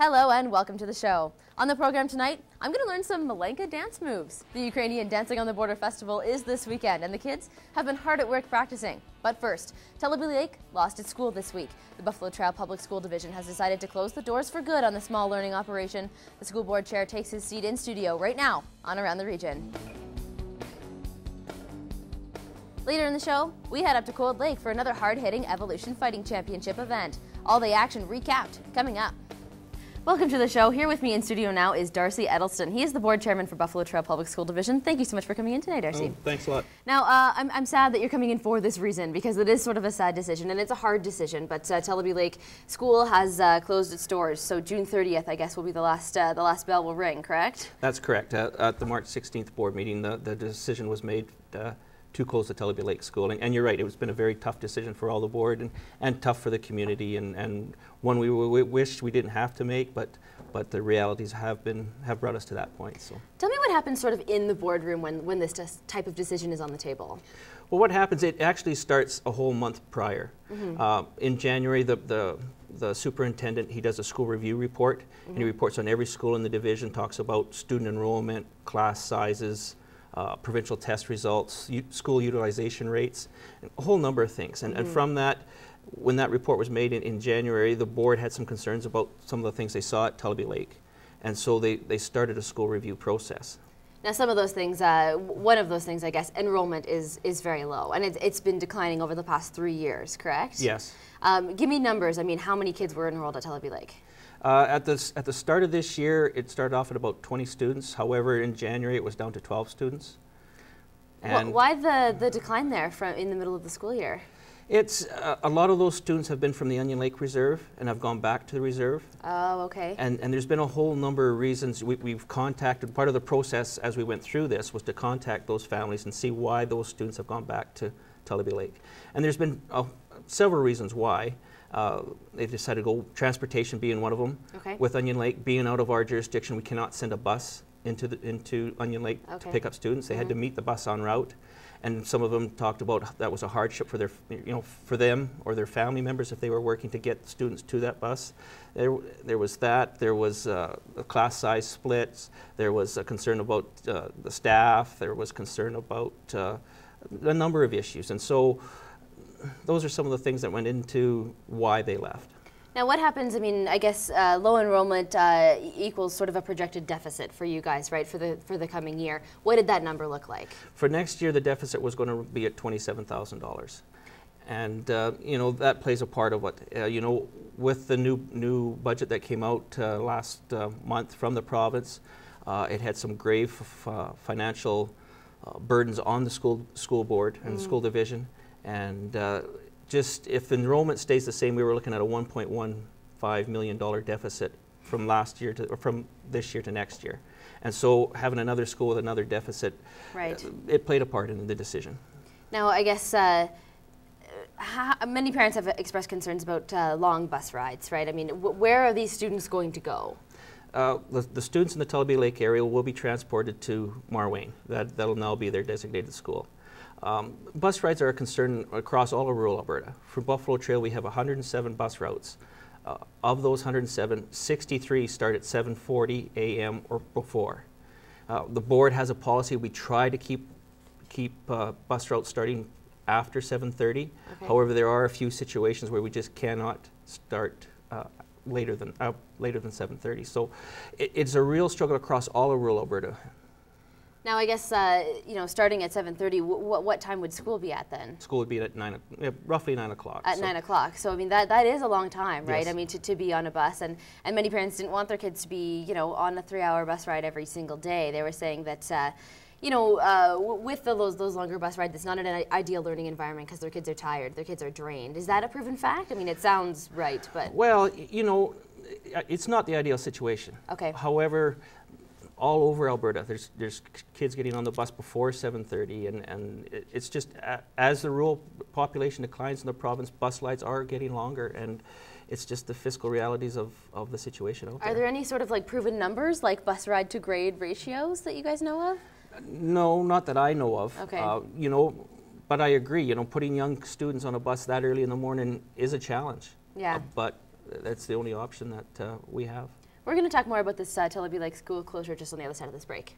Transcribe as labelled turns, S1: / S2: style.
S1: Hello and welcome to the show. On the program tonight, I'm going to learn some Malenka dance moves. The Ukrainian Dancing on the Border Festival is this weekend and the kids have been hard at work practicing. But first, Teleby Lake lost its school this week. The Buffalo Trail Public School Division has decided to close the doors for good on the small learning operation. The school board chair takes his seat in studio right now on Around the Region. Later in the show, we head up to Cold Lake for another hard-hitting Evolution Fighting Championship event. All the action recapped coming up. Welcome to the show. Here with me in studio now is Darcy Eddleston. He is the board chairman for Buffalo Trail Public School Division. Thank you so much for coming in today, Darcy.
S2: Oh, thanks a lot.
S1: Now, I'm sad that you're coming in for this reason because it is sort of a sad decision and it's a hard decision. But Teleby Lake School has closed its doors, so June 30th, I guess, will be the last bell will ring. Correct?
S2: That's correct. At the March 16th board meeting, the decision was made to close the Teleby Lake School. And you're right, it's been a very tough decision for all the board and tough for the community and one we wished we didn't have to make, but the realities have brought us to that point. So
S1: tell me what happens sort of in the boardroom when this type of decision is on the table.
S2: Well, what happens, it actually starts a whole month prior. In January, the superintendent, he does a school review report, and he reports on every school in the division, talks about student enrollment, class sizes, provincial test results, school utilization rates, a whole number of things. And from that, when that report was made in January, the board had some concerns about some of the things they saw at Teleby Lake. And so they started a school review process.
S1: Now some of those things, one of those things, I guess, enrollment is very low. And it's been declining over the past 3 years, correct?
S2: Yes.
S1: Give me numbers. I mean, how many kids were enrolled at Teleby Lake?
S2: At the start of this year, it started off at about 20 students. However, in January, it was down to 12 students.
S1: And why the decline there in the middle of the school year?
S2: It's a lot of those students have been from the Onion Lake Reserve and have gone back to the reserve.
S1: Oh, okay.
S2: And there's been a whole number of reasons. We've contacted, part of the process as we went through this was to contact those families and see why those students have gone back to Teleby Lake. And there's been several reasons why. They've decided to go, transportation being one of them.
S1: Okay.
S2: With Onion Lake being out of our jurisdiction, we cannot send a bus into Onion Lake to pick up students. They had to meet the bus en route. And some of them talked about that was a hardship for for them or their family members if they were working to get students to that bus. There was that. There was class size splits. There was a concern about the staff. There was concern about a number of issues. And so those are some of the things that went into why they left.
S1: Now what happens, I mean, I guess low enrollment equals sort of a projected deficit for you guys, right, for the coming year. What did that number look like?
S2: For next year, the deficit was going to be at $27,000. And, you know, that plays a part of it. You know, with the new budget that came out last month from the province, it had some grave financial burdens on the school board and the school division. And just if enrollment stays the same, we were looking at a $1.15 million deficit from last year or from this year to next year. And so having another school with another deficit,
S1: right,
S2: it played a part in the decision.
S1: Now I guess many parents have expressed concerns about long bus rides, right? I mean, where are these students going to go?
S2: The students in the Teleby Lake area will be transported to Marwayne. That'll now be their designated school. Bus rides are a concern across all of rural Alberta. For Buffalo Trail, we have 107 bus routes. Of those 107, 63 start at 7:40 a.m. or before. The board has a policy. We try to keep bus routes starting after 7:30. Okay. However, there are a few situations where we just cannot start later than 7:30. So it's a real struggle across all of rural Alberta.
S1: Now, I guess, you know, starting at 7:30, what time would school be at then?
S2: School would be at roughly 9 o'clock.
S1: At 9 o'clock. So, I mean, that is a long time, right?
S2: Yes.
S1: I mean, to be on a bus. And many parents didn't want their kids to be, you know, on a 3-hour bus ride every single day. They were saying that, you know, with those longer bus rides, it's not an ideal learning environment because their kids are tired, their kids are drained. Is that a proven fact? I mean, it sounds right, but... Well,
S2: you know, it's not the ideal situation.
S1: Okay.
S2: However, all over Alberta, there's kids getting on the bus before 7:30, and it's just as the rural population declines in the province, bus rides are getting longer, and it's just the fiscal realities of the situation out there.
S1: Are there any sort of like proven numbers, like bus ride to grade ratios that you guys know of?
S2: No, not that I know of.
S1: Okay.
S2: You know, but I agree. You know, putting young students on a bus that early in the morning is a challenge.
S1: Yeah.
S2: But that's the only option that we have.
S1: We're going to talk more about this Teleby Lake school closure just on the other side of this break.